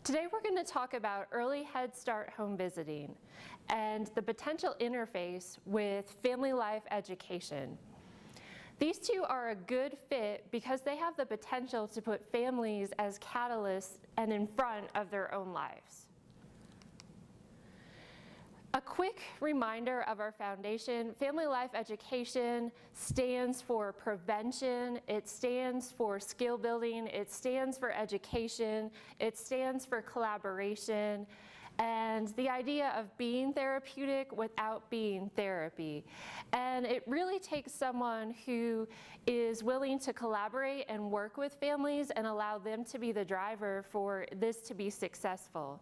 Today we're going to talk about early Head Start home visiting and the potential interface with family life education. These two are a good fit because they have the potential to put families as catalysts and in front of their own lives. A quick reminder of our foundation: family life education stands for prevention, it stands for skill building, it stands for education, it stands for collaboration, and the idea of being therapeutic without being therapy. And it really takes someone who is willing to collaborate and work with families and allow them to be the driver for this to be successful.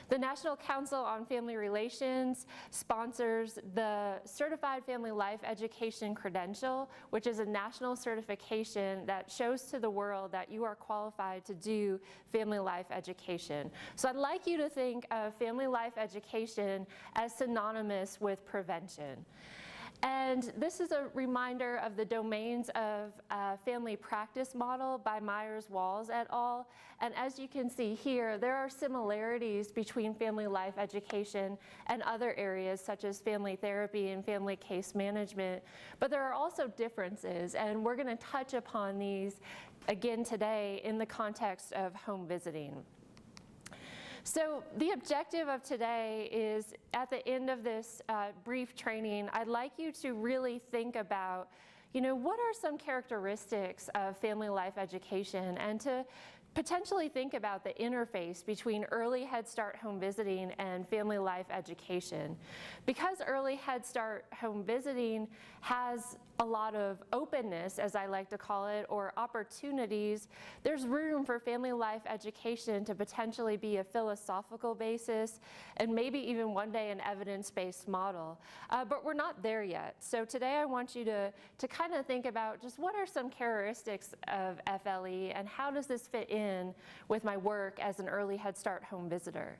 The National Council on Family Relations sponsors the Certified Family Life Education Credential, which is a national certification that shows to the world that you are qualified to do family life education. So I'd like you to think of family life education as synonymous with prevention. And this is a reminder of the domains of family practice model by Walsh et al. And as you can see here, there are similarities between family life education and other areas such as family therapy and family case management. But there are also differences, and we're going to touch upon these again today in the context of home visiting. So the objective of today is, at the end of this brief training, I'd like you to really think about, what are some characteristics of family life education, and to potentially think about the interface between early Head Start home visiting and family life education. Because early Head Start home visiting has a lot of openness, as I like to call it, or opportunities, there's room for family life education to potentially be a philosophical basis and maybe even one day an evidence-based model. But we're not there yet. So today I want you to kind of think about just what are some characteristics of FLE and how does this fit in with my work as an early Head Start home visitor.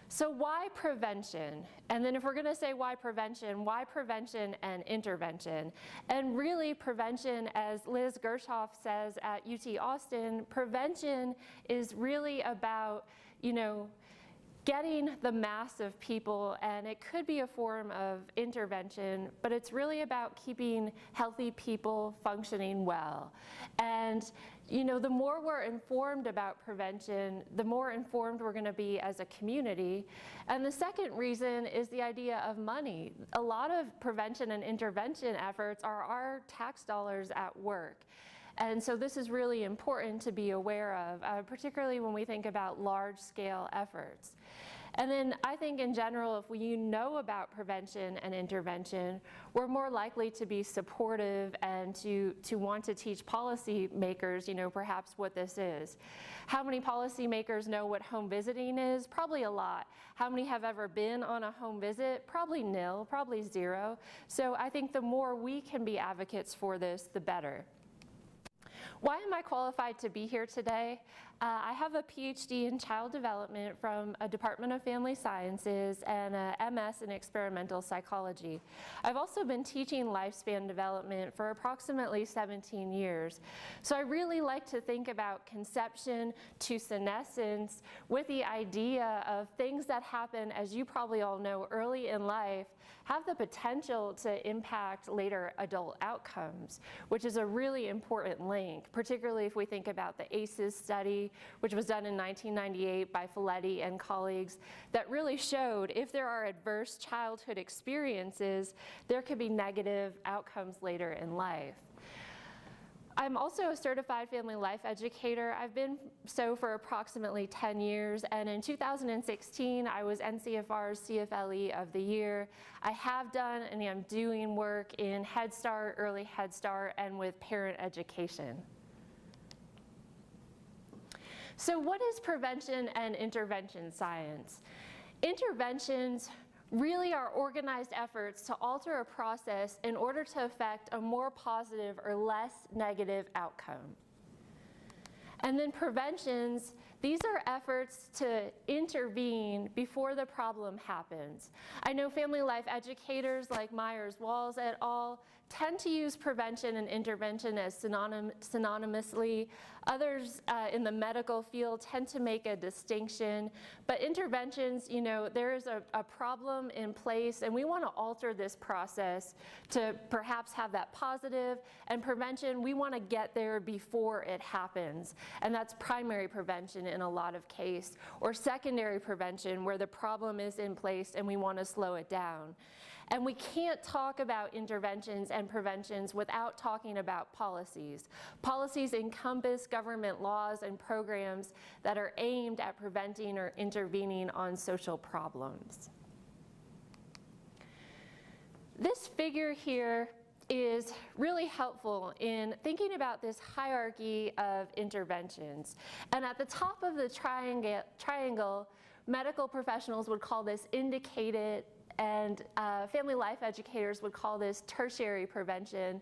So why prevention? And then if we're going to say why prevention and intervention? And really prevention, as Liz Gershoff says at UT Austin, prevention is really about, getting the mass of people, and it could be a form of intervention, but it's really about keeping healthy people functioning well. And the more we're informed about prevention, the more informed we're going to be as a community. And the second reason is the idea of money. A lot of prevention and intervention efforts are our tax dollars at work. And so this is really important to be aware of, particularly when we think about large-scale efforts. And then I think in general, if we know about prevention and intervention, we're more likely to be supportive and to want to teach policymakers, perhaps what this is. How many policymakers know what home visiting is? Probably a lot. How many have ever been on a home visit? Probably nil, probably zero. So I think the more we can be advocates for this, the better. Why am I qualified to be here today? I have a Ph.D. in child development from a Department of Family Sciences and a MS in experimental psychology. I've also been teaching lifespan development for approximately 17 years. So I really like to think about conception to senescence with the idea of things that happen, as you probably all know, early in life, have the potential to impact later adult outcomes, which is a really important link, particularly if we think about the ACEs study, which was done in 1998 by Ph.D. and colleagues, that really showed if there are adverse childhood experiences, there could be negative outcomes later in life. I'm also a certified family life educator. I've been so for approximately 10 years, and in 2016 I was NCFR's CFLE of the year. I have done and am doing work in Head Start, early Head Start, and with parent education. So what is prevention and intervention science? Interventions really are organized efforts to alter a process in order to affect a more positive or less negative outcome. And then preventions, these are efforts to intervene before the problem happens. I know family life educators like Walsh et al. tend to use prevention and intervention as synonymously. Others in the medical field tend to make a distinction. But interventions, you know, there is a problem in place, and we want to alter this process to perhaps have that positive. And prevention, we want to get there before it happens. And that's primary prevention in a lot of cases, or secondary prevention where the problem is in place and we want to slow it down. And we can't talk about interventions and preventions without talking about policies. Policies encompass government laws and programs that are aimed at preventing or intervening on social problems. This figure here is really helpful in thinking about this hierarchy of interventions. And at the top of the triangle, medical professionals would call this indicated, and family life educators would call this tertiary prevention.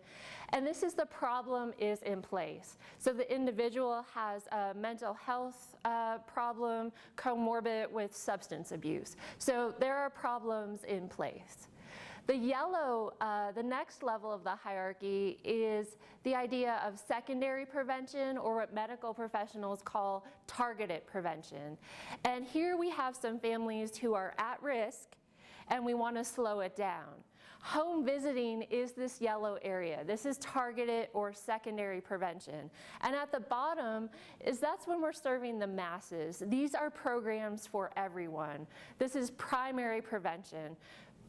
And this is the problem is in place. So the individual has a mental health problem comorbid with substance abuse. So there are problems in place. The yellow, the next level of the hierarchy is the idea of secondary prevention, or what medical professionals call targeted prevention. And here we have some families who are at risk, and we want to slow it down. Home visiting is this yellow area. This is targeted or secondary prevention. And at the bottom that's when we're serving the masses. These are programs for everyone. This is primary prevention.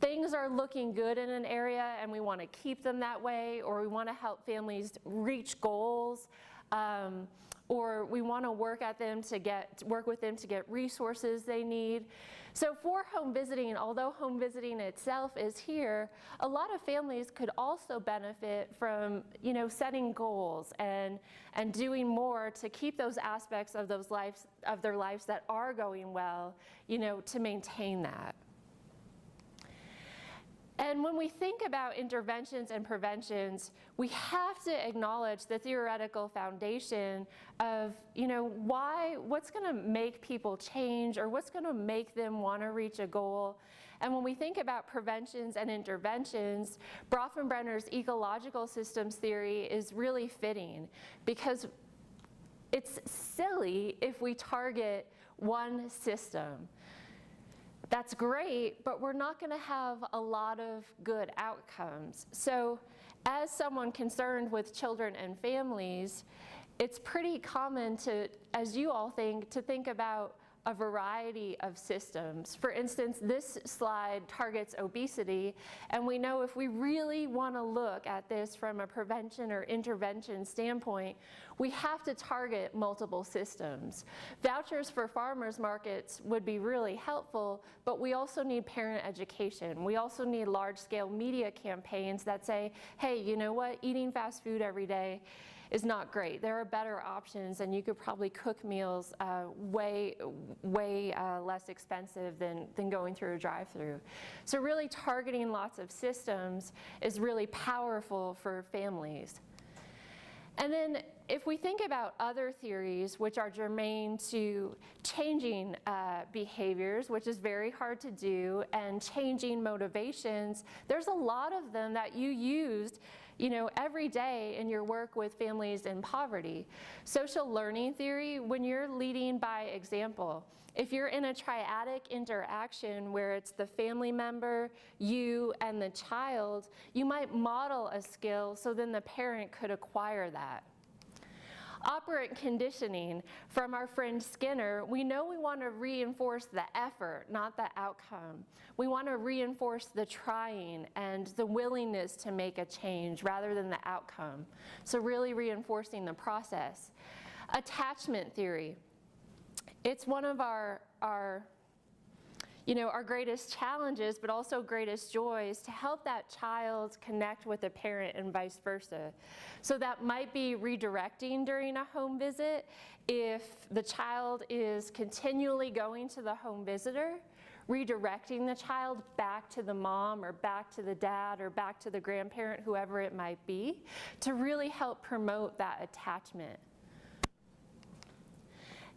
Things are looking good in an area and we want to keep them that way, or we want to help families reach goals, or we want to work with them to get resources they need. So for home visiting, although home visiting itself is here, a lot of families could also benefit from, you know, setting goals and doing more to keep those aspects of their lives that are going well, you know, to maintain that. And when we think about interventions and preventions, we have to acknowledge the theoretical foundation of, you know, what's going to make people change, or what's going to make them want to reach a goal. And when we think about preventions and interventions, Bronfenbrenner's ecological systems theory is really fitting, because it's silly if we target one system. That's great, but we're not going to have a lot of good outcomes. So as someone concerned with children and families, it's pretty common to, as you all think, to think about a variety of systems. For instance, this slide targets obesity, and we know if we really want to look at this from a prevention or intervention standpoint, we have to target multiple systems. Vouchers for farmers markets would be really helpful, but we also need parent education. We also need large-scale media campaigns that say, hey, you know what, eating fast food every day is not great. There are better options, and you could probably cook meals way less expensive than going through a drive-through. So really targeting lots of systems is really powerful for families. And then if we think about other theories which are germane to changing behaviors, which is very hard to do, and changing motivations, there's a lot of them that you used, you know, every day in your work with families in poverty. Social learning theory, when you're leading by example, if you're in a triadic interaction where it's the family member, you, and the child, you might model a skill so then the parent could acquire that. Operant conditioning, from our friend Skinner, we know we want to reinforce the effort, not the outcome. We want to reinforce the trying and the willingness to make a change rather than the outcome. So really reinforcing the process. Attachment theory. It's one of our greatest challenges, but also greatest joys, to help that child connect with a parent and vice versa. So that might be redirecting during a home visit. If the child is continually going to the home visitor, redirecting the child back to the mom or back to the dad or back to the grandparent, whoever it might be, to really help promote that attachment.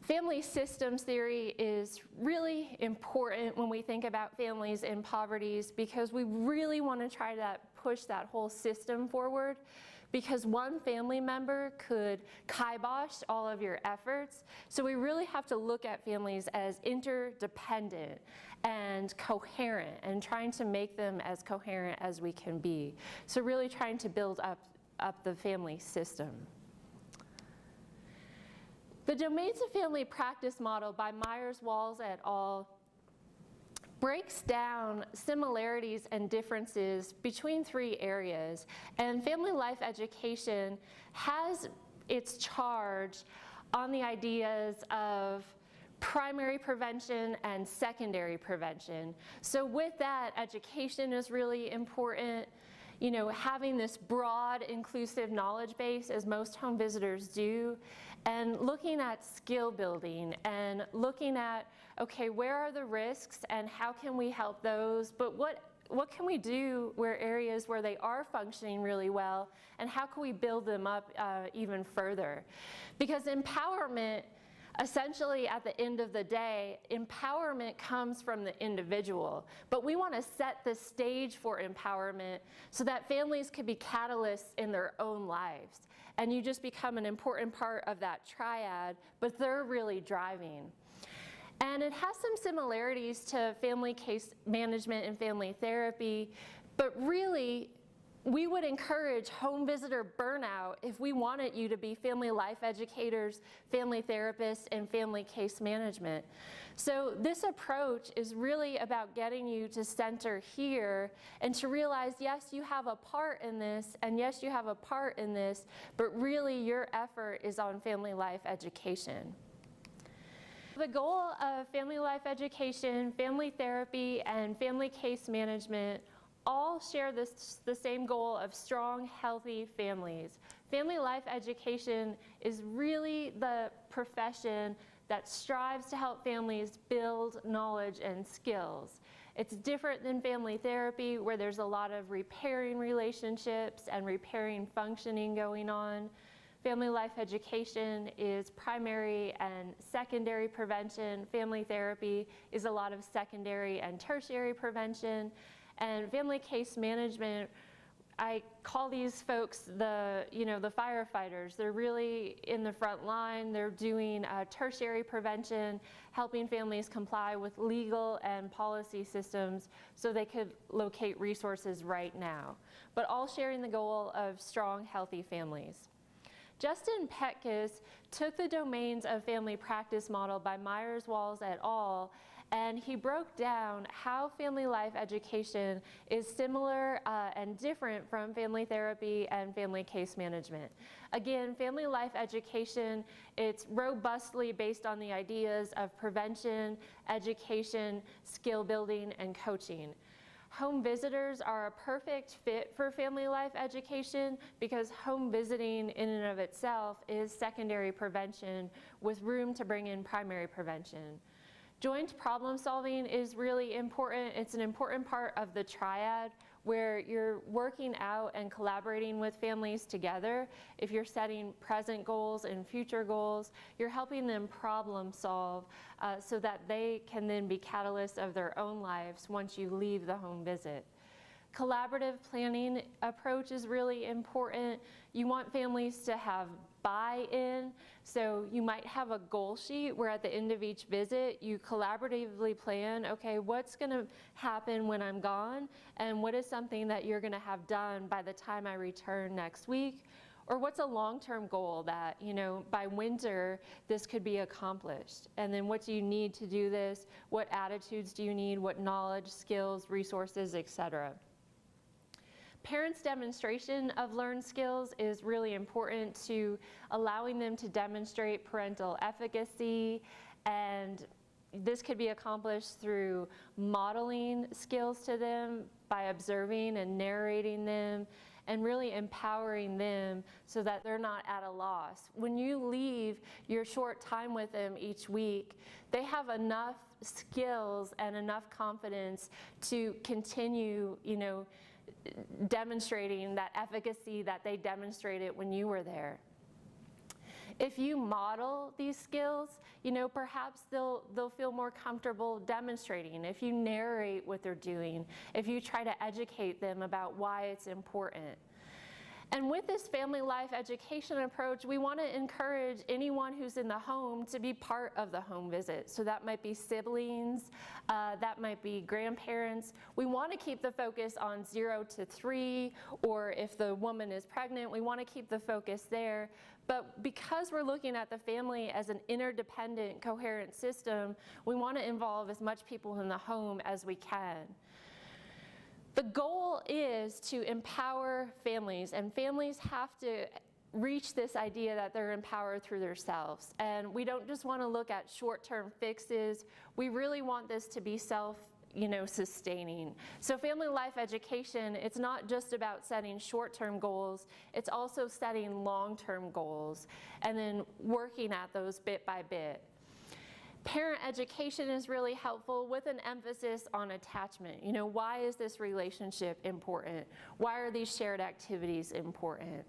Family systems theory is really important when we think about families in poverty because we really want to try to push that whole system forward, because one family member could kibosh all of your efforts. So we really have to look at families as interdependent and coherent and trying to make them as coherent as we can be. So really trying to build up the family system. The Domains of Family Practice model by Myers-Walsh et al. Breaks down similarities and differences between 3 areas, and family life education has its charge on the ideas of primary prevention and secondary prevention. So with that, education is really important. You know, having this broad, inclusive knowledge base, as most home visitors do, and looking at skill building and looking at, okay, where are the risks and how can we help those, but what can we do where areas where they are functioning really well, and how can we build them up even further? Because empowerment, essentially at the end of the day, empowerment comes from the individual, but we want to set the stage for empowerment so that families can be catalysts in their own lives. And you just become an important part of that triad, but they're really driving. And it has some similarities to family case management and family therapy, but really, we would encourage home visitor burnout if we wanted you to be family life educators, family therapists, and family case management. So this approach is really about getting you to center here and to realize, yes, you have a part in this, and yes, you have a part in this, but really your effort is on family life education. The goal of family life education, family therapy, and family case management all share the same goal of strong, healthy families. Family life education is really the profession that strives to help families build knowledge and skills. It's different than family therapy, where there's a lot of repairing relationships and repairing functioning going on. Family life education is primary and secondary prevention. Family therapy is a lot of secondary and tertiary prevention. And family case management, I call these folks the firefighters. They're really in the front line. They're doing tertiary prevention, helping families comply with legal and policy systems so they could locate resources right now, but all sharing the goal of strong, healthy families. Justin Petkus took the Domains of Family Practice model by Myers-Walsh et al., and he broke down how family life education is similar and different from family therapy and family case management. Again, family life education, it's robustly based on the ideas of prevention, education, skill building, and coaching. Home visitors are a perfect fit for family life education because home visiting in and of itself is secondary prevention with room to bring in primary prevention. Joint problem solving is really important. It's an important part of the triad where you're working out and collaborating with families together. If you're setting present goals and future goals, you're helping them problem solve so that they can then be catalysts of their own lives once you leave the home visit. Collaborative planning approach is really important. You want families to have buy-in, so you might have a goal sheet where at the end of each visit you collaboratively plan, okay, what's going to happen when I'm gone, and what is something that you're going to have done by the time I return next week, or what's a long-term goal that, you know, by winter this could be accomplished, and then what do you need to do this, what attitudes do you need, what knowledge, skills, resources, etc. Parents' demonstration of learned skills is really important to allowing them to demonstrate parental efficacy, and this could be accomplished through modeling skills to them by observing and narrating them and really empowering them so that they're not at a loss. When you leave your short time with them each week, they have enough skills and enough confidence to continue, you know, demonstrating that efficacy that they demonstrated when you were there. If you model these skills, perhaps they'll feel more comfortable demonstrating. If you narrate what they're doing, if you try to educate them about why it's important. And with this family life education approach, we want to encourage anyone who's in the home to be part of the home visit. So that might be siblings, that might be grandparents. We want to keep the focus on 0 to 3, or if the woman is pregnant, we want to keep the focus there. But because we're looking at the family as an interdependent, coherent system, we want to involve as much people in the home as we can. The goal is to empower families, and families have to reach this idea that they're empowered through themselves. And we don't just want to look at short-term fixes. We really want this to be sustaining. So family life education, it's not just about setting short-term goals, it's also setting long-term goals and then working at those bit by bit. Parent education is really helpful with an emphasis on attachment. Why is this relationship important? Why are these shared activities important?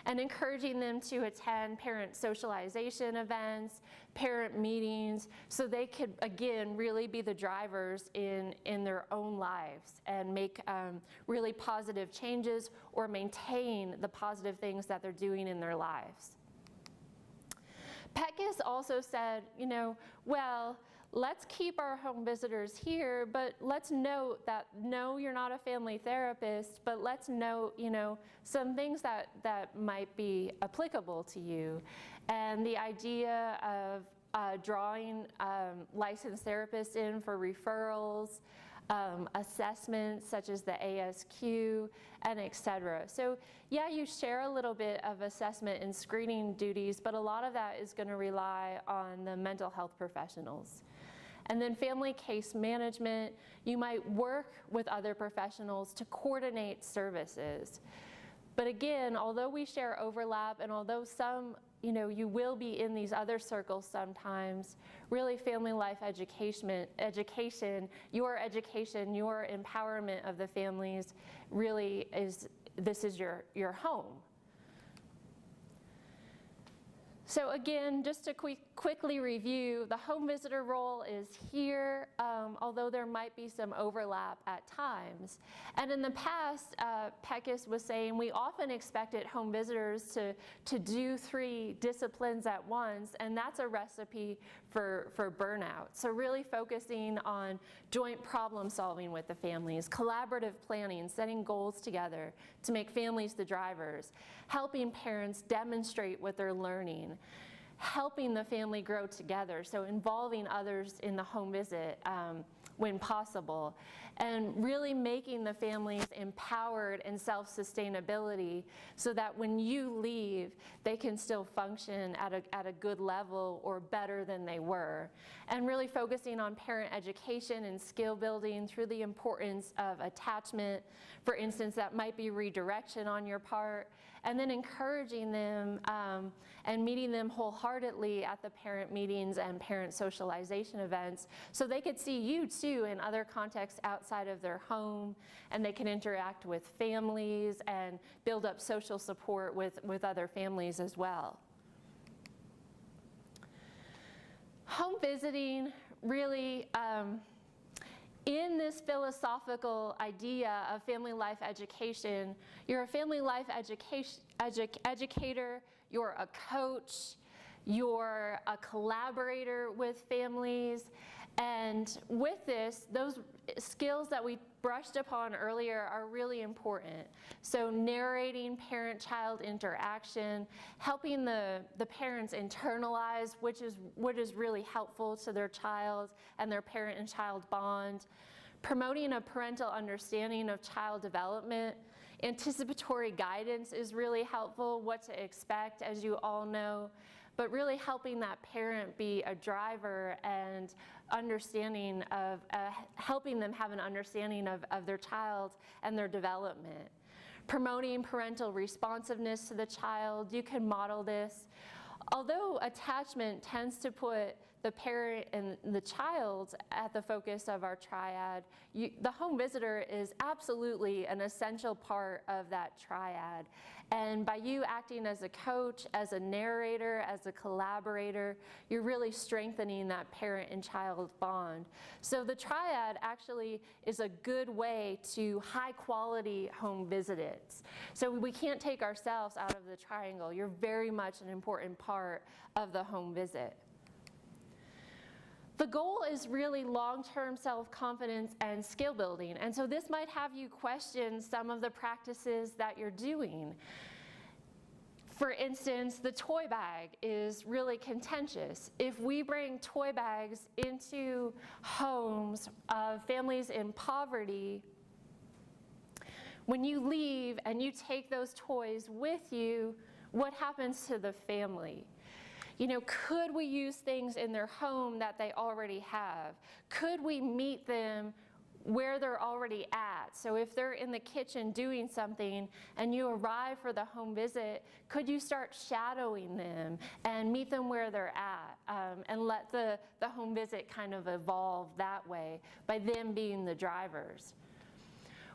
And encouraging them to attend parent socialization events, parent meetings, so they could, again, really be the drivers in their own lives and make really positive changes or maintain the positive things that they're doing in their lives. Peckus also said, well, let's keep our home visitors here, but let's note that, no, you're not a family therapist, but let's note, some things that might be applicable to you. And the idea of drawing licensed therapists in for referrals, assessments such as the ASQ, and etc. So yeah, you share a little bit of assessment and screening duties, but a lot of that is going to rely on the mental health professionals. And then family case management, you might work with other professionals to coordinate services. But again, although we share overlap, and although some you will be in these other circles sometimes, really family life education, your empowerment of the families really this is your home. So again, just to quickly review, the home visitor role is here, although there might be some overlap at times. And in the past, Peckus was saying we often expected home visitors to do 3 disciplines at once, and that's a recipe for burnout. So really focusing on joint problem solving with the families, collaborative planning, setting goals together to make families the drivers, helping parents demonstrate what they're learning, helping the family grow together, so involving others in the home visit when possible, and really making the families empowered and self-sustainability so that when you leave, they can still function at a good level or better than they were. And really focusing on parent education and skill building through the importance of attachment. For instance, that might be redirection on your part, and then encouraging them and meeting them wholeheartedly at the parent meetings and parent socialization events so they could see you too in other contexts outside of their home, and they can interact with families and build up social support with other families as well. Home visiting really, in this philosophical idea of family life education, you're a family life educator, you're a coach, you're a collaborator with families, and with this, those skills that we brushed upon earlier are really important. So narrating parent-child interaction, helping the parents internalize what is really helpful to their child and their parent and child bond, promoting a parental understanding of child development. Anticipatory guidance is really helpful, what to expect, as you all know, but really helping that parent be a driver and understanding of, helping them have an understanding of their child and their development. Promoting parental responsiveness to the child, you can model this. Although attachment tends to put the parent and the child at the focus of our triad, the home visitor is absolutely an essential part of that triad. And by you acting as a coach, as a narrator, as a collaborator, you're really strengthening that parent and child bond. So the triad actually is a good way to high quality home visits. So we can't take ourselves out of the triangle. You're very much an important part of the home visit. The goal is really long-term self-confidence and skill building. And so this might have you question some of the practices that you're doing. For instance, the toy bag is really contentious. If we bring toy bags into homes of families in poverty, when you leave and you take those toys with you, what happens to the family? You know, could we use things in their home that they already have? Could we meet them where they're already at? So if they're in the kitchen doing something and you arrive for the home visit, could you start shadowing them and meet them where they're at, and let the home visit kind of evolve that way by them being the drivers?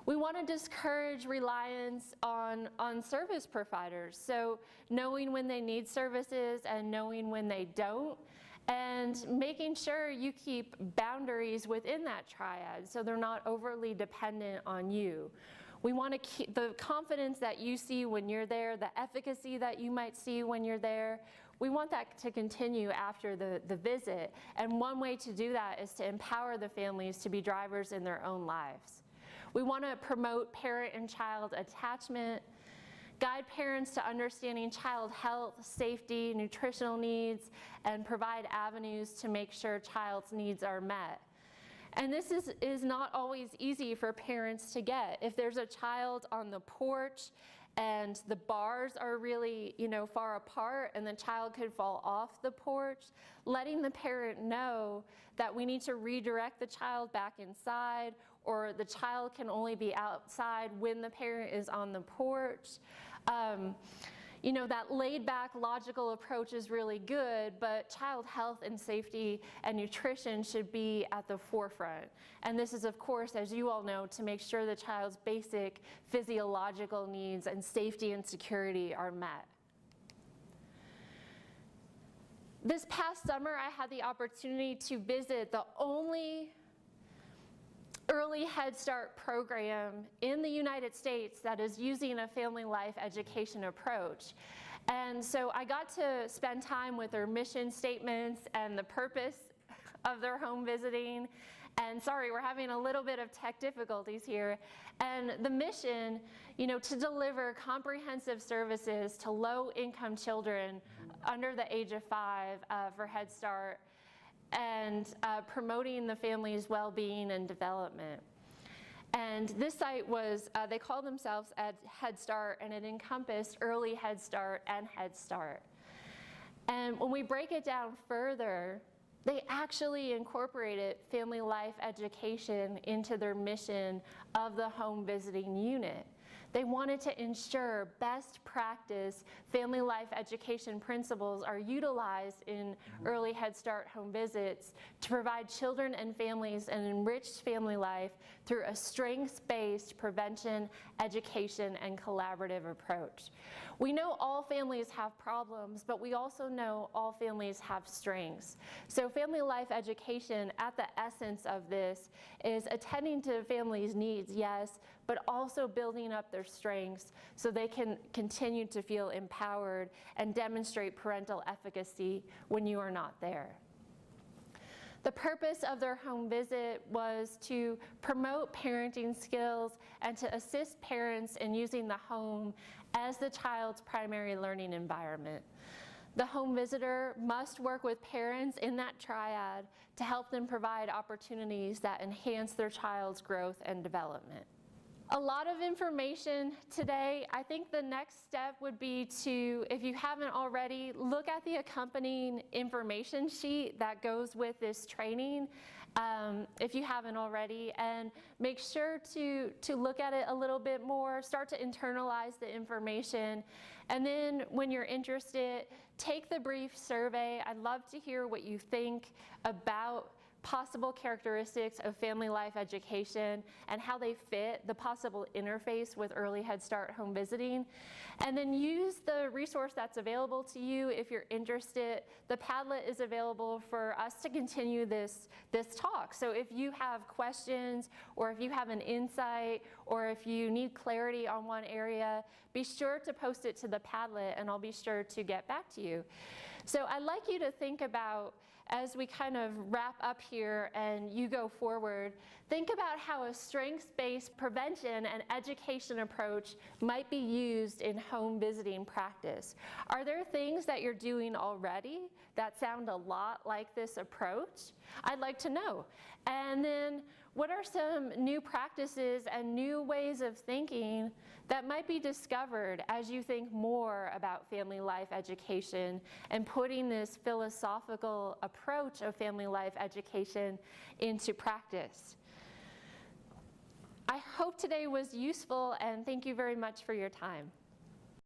We want to discourage reliance on service providers, so knowing when they need services and knowing when they don't, and making sure you keep boundaries within that triad so they're not overly dependent on you. We want to keep the confidence that you see when you're there, the efficacy that you might see when you're there. We want that to continue after the visit, and one way to do that is to empower the families to be drivers in their own lives. We want to promote parent and child attachment, guide parents to understanding child health, safety, nutritional needs, and provide avenues to make sure child's needs are met. And this is not always easy for parents to get. If there's a child on the porch and the bars are really, far apart and the child could fall off the porch, letting the parent know that we need to redirect the child back inside, or the child can only be outside when the parent is on the porch. That laid-back, logical approach is really good, but child health and safety and nutrition should be at the forefront. And this is, of course, as you all know, to make sure the child's basic physiological needs and safety and security are met. This past summer, I had the opportunity to visit the only early Head Start program in the United States that is using a family life education approach. And so I got to spend time with their mission statements and the purpose of their home visiting. And sorry, we're having a little bit of tech difficulties here. And the mission, to deliver comprehensive services to low-income children under the age of 5 for Head Start, and promoting the family's well-being and development. And this site was, they call themselves Head Start, and it encompassed early Head Start and Head Start. And when we break it down further, they actually incorporated family life education into their mission of the home visiting unit. They wanted to ensure best practice family life education principles are utilized in early Head Start home visits to provide children and families an enriched family life through a strengths-based prevention, education, and collaborative approach. We know all families have problems, but we also know all families have strengths. So family life education, at the essence of this, is attending to families' needs, yes, but also building up their strengths so they can continue to feel empowered and demonstrate parental efficacy when you are not there. The purpose of their home visit was to promote parenting skills and to assist parents in using the home as the child's primary learning environment. The home visitor must work with parents in that triad to help them provide opportunities that enhance their child's growth and development. A lot of information today. I think the next step would be to, if you haven't already, look at the accompanying information sheet that goes with this training, if you haven't already, and make sure to look at it a little bit more, start to internalize the information, and then when you're interested, take the brief survey. I'd love to hear what you think about possible characteristics of family life education and how they fit the possible interface with early Head Start home visiting. And then use the resource that's available to you if you're interested. The Padlet is available for us to continue this talk. So if you have questions, or if you have an insight, or if you need clarity on one area, be sure to post it to the Padlet and I'll be sure to get back to you. So I'd like you to think about, as we kind of wrap up here and you go forward, think about how a strengths-based prevention and education approach might be used in home visiting practice. Are there things that you're doing already that sound a lot like this approach? I'd like to know. And then what are some new practices and new ways of thinking that might be discovered as you think more about family life education and putting this philosophical approach of family life education into practice? I hope today was useful, and thank you very much for your time.